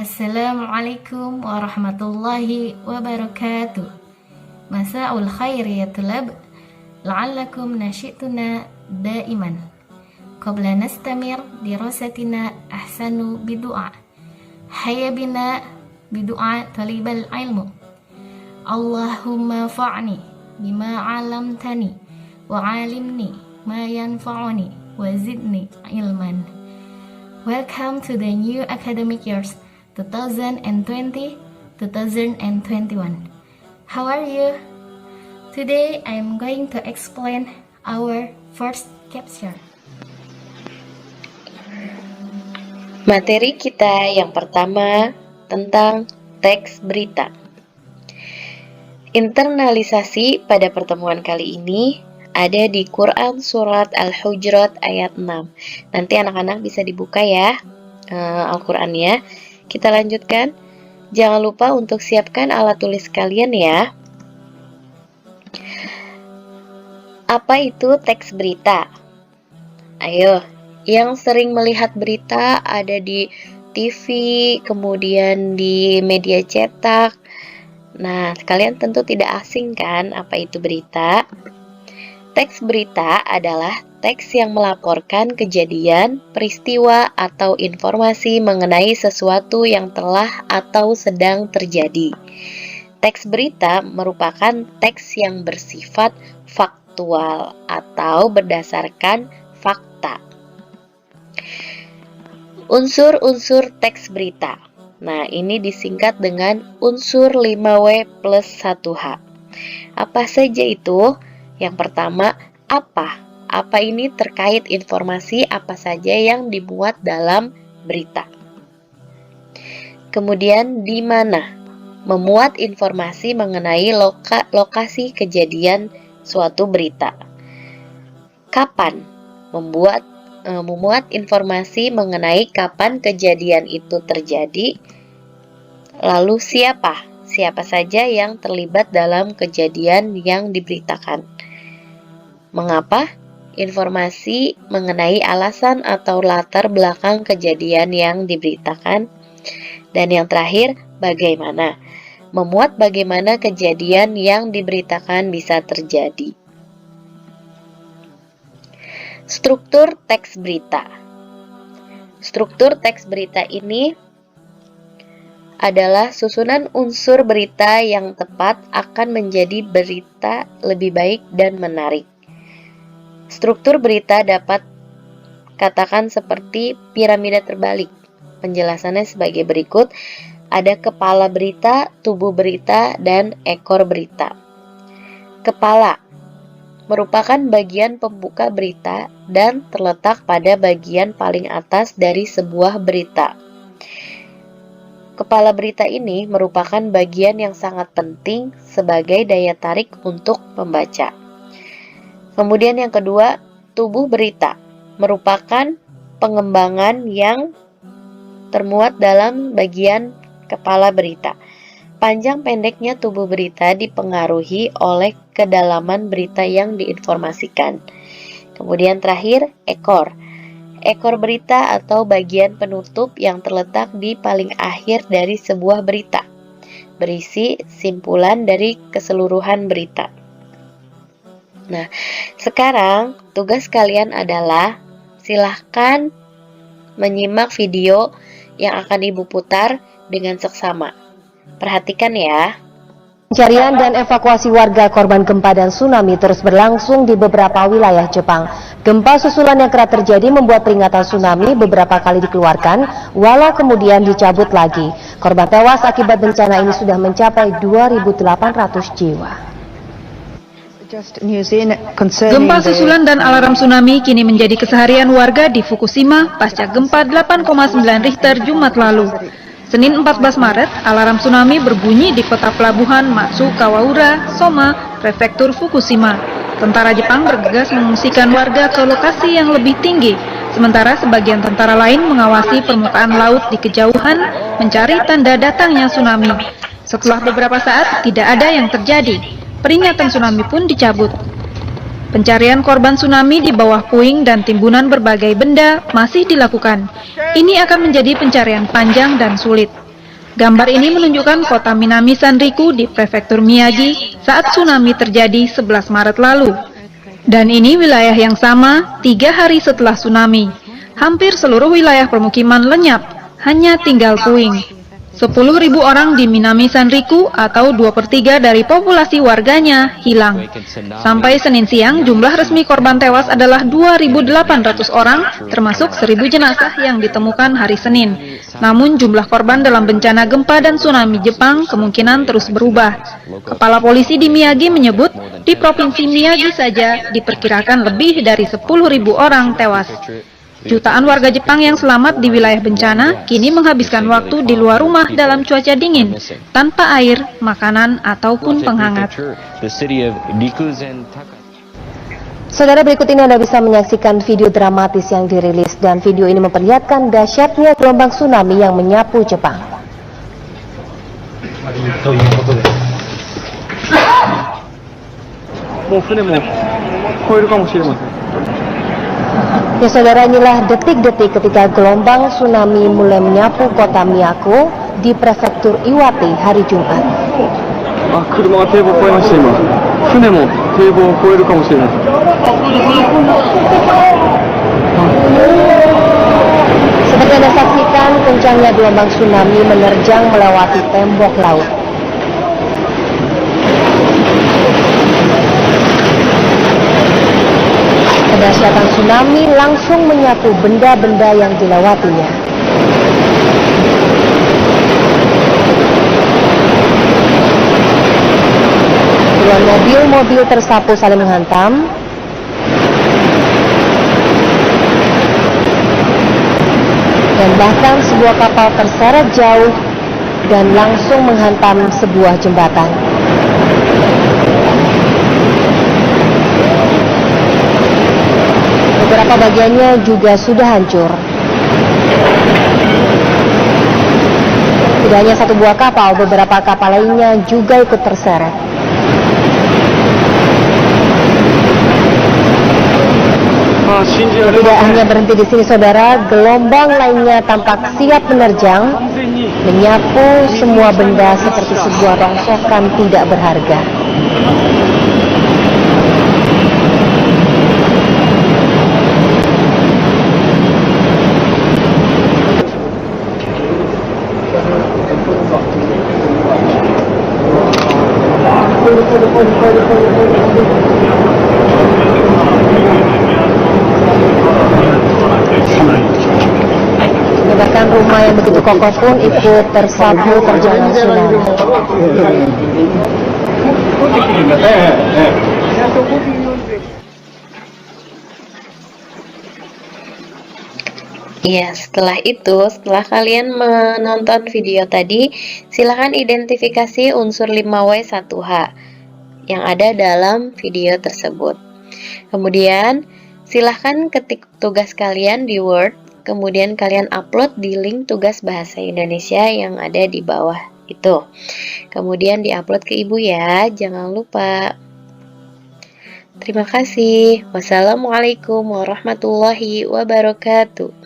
Assalamualaikum warahmatullahi wabarakatuh. Masa'ul khair ya tulab, la'allakum nasyi'tuna daiman. Qabla nastamir dirasatina ahsanu bidu'a. Hayya bina bidu'a talibal ilmu. Allahumma fa'ni bima 'alamtani wa 'alimni ma yanfa'uni wa zidni ilman. Welcome to the new academic years 2020-2021. How are you? Today I am going to explain our first capture. Materi kita yang pertama tentang teks berita. Internalisasi pada pertemuan kali ini ada di Quran Surat Al-Hujurat ayat 6. Nanti anak-anak bisa dibuka ya Al-Qurannya. Kita lanjutkan. Jangan lupa untuk siapkan alat tulis kalian ya. Apa itu teks berita? Ayo, yang sering melihat berita ada di TV, kemudian di media cetak. Nah, kalian tentu tidak asing kan apa itu berita? Teks berita adalah teks yang melaporkan kejadian, peristiwa, atau informasi mengenai sesuatu yang telah atau sedang terjadi. Teks berita merupakan teks yang bersifat faktual atau berdasarkan fakta. Unsur-unsur teks berita. Nah, ini disingkat dengan unsur 5W plus 1H. Apa saja itu? Yang pertama, apa? Apa ini terkait informasi apa saja yang dimuat dalam berita. Kemudian, di mana? Memuat informasi mengenai lokasi kejadian suatu berita. Kapan? Memuat informasi mengenai kapan kejadian itu terjadi. Lalu siapa? Siapa saja yang terlibat dalam kejadian yang diberitakan. Mengapa? Informasi mengenai alasan atau latar belakang kejadian yang diberitakan. Dan yang terakhir, bagaimana? Memuat bagaimana kejadian yang diberitakan bisa terjadi. Struktur teks berita. Struktur teks berita ini adalah susunan unsur berita yang tepat akan menjadi berita lebih baik dan menarik. Struktur berita dapat katakan seperti piramida terbalik. Penjelasannya sebagai berikut. Ada kepala berita, tubuh berita, dan ekor berita. Kepala merupakan bagian pembuka berita dan terletak pada bagian paling atas dari sebuah berita. Kepala berita ini merupakan bagian yang sangat penting sebagai daya tarik untuk pembaca. Kemudian yang kedua, tubuh berita merupakan pengembangan yang termuat dalam bagian kepala berita. Panjang pendeknya tubuh berita dipengaruhi oleh kedalaman berita yang diinformasikan. Kemudian terakhir, ekor. Ekor berita atau bagian penutup yang terletak di paling akhir dari sebuah berita. Berisi simpulan dari keseluruhan berita. Nah, sekarang tugas kalian adalah silahkan menyimak video yang akan Ibu putar dengan seksama. Perhatikan ya. Pencarian dan evakuasi warga korban gempa dan tsunami terus berlangsung di beberapa wilayah Jepang. Gempa susulan yang kerap terjadi membuat peringatan tsunami beberapa kali dikeluarkan, walau kemudian dicabut lagi. Korban tewas akibat bencana ini sudah mencapai 2.800 jiwa. Gempa susulan dan alarm tsunami kini menjadi keseharian warga di Fukushima pasca gempa 8,9 Richter Jumat lalu. Senin 14 Maret, alarm tsunami berbunyi di kota pelabuhan Matsu Kawaura, Soma, Prefektur Fukushima. Tentara Jepang bergegas mengungsikan warga ke lokasi yang lebih tinggi, sementara sebagian tentara lain mengawasi permukaan laut di kejauhan mencari tanda datangnya tsunami. Setelah beberapa saat, tidak ada yang terjadi. Peringatan tsunami pun dicabut. Pencarian korban tsunami di bawah puing dan timbunan berbagai benda masih dilakukan. Ini akan menjadi pencarian panjang dan sulit. Gambar ini menunjukkan kota Minami Sanriku di prefektur Miyagi saat tsunami terjadi 11 Maret lalu. Dan ini wilayah yang sama 3 hari setelah tsunami. Hampir seluruh wilayah permukiman lenyap, hanya tinggal puing. 10.000 orang di Minami Sanriku atau 2/3 dari populasi warganya hilang. Sampai Senin siang, jumlah resmi korban tewas adalah 2.800 orang, termasuk 1.000 jenazah yang ditemukan hari Senin. Namun jumlah korban dalam bencana gempa dan tsunami Jepang kemungkinan terus berubah. Kepala polisi di Miyagi menyebut, di provinsi Miyagi saja diperkirakan lebih dari 10.000 orang tewas. Jutaan warga Jepang yang selamat di wilayah bencana kini menghabiskan waktu di luar rumah dalam cuaca dingin, tanpa air, makanan, ataupun penghangat. Saudara, berikut ini Anda bisa menyaksikan video dramatis yang dirilis, dan video ini memperlihatkan dahsyatnya gelombang tsunami yang menyapu Jepang. Ya saudara, inilah detik-detik ketika gelombang tsunami mulai menyapu kota Miyako di prefektur Iwate hari Jumat. Seperti Anda saksikan, kencangnya gelombang tsunami menerjang melewati tembok laut. Kedahsyatan tsunami langsung menyapu benda-benda yang dilewatinya. Puluhan mobil-mobil tersapu saling menghantam. Dan bahkan sebuah kapal terseret jauh dan langsung menghantam sebuah jembatan. Beberapa bagiannya juga sudah hancur. Tidak hanya satu buah kapal, beberapa kapal lainnya juga ikut terseret. Tidak hanya berhenti di sini saudara, gelombang lainnya tampak siap menerjang, menyapu semua benda seperti sebuah rongsokan tidak berharga. Bahkan rumah yang begitu kokoh pun ikut tersapu terjangan tsunami. Ya, setelah kalian menonton video tadi, silahkan identifikasi unsur 5W1H yang ada dalam video tersebut. Kemudian, silahkan ketik tugas kalian di Word, kemudian kalian upload di link tugas bahasa Indonesia yang ada di bawah itu. Kemudian diupload ke Ibu ya, jangan lupa. Terima kasih. Wassalamualaikum warahmatullahi wabarakatuh.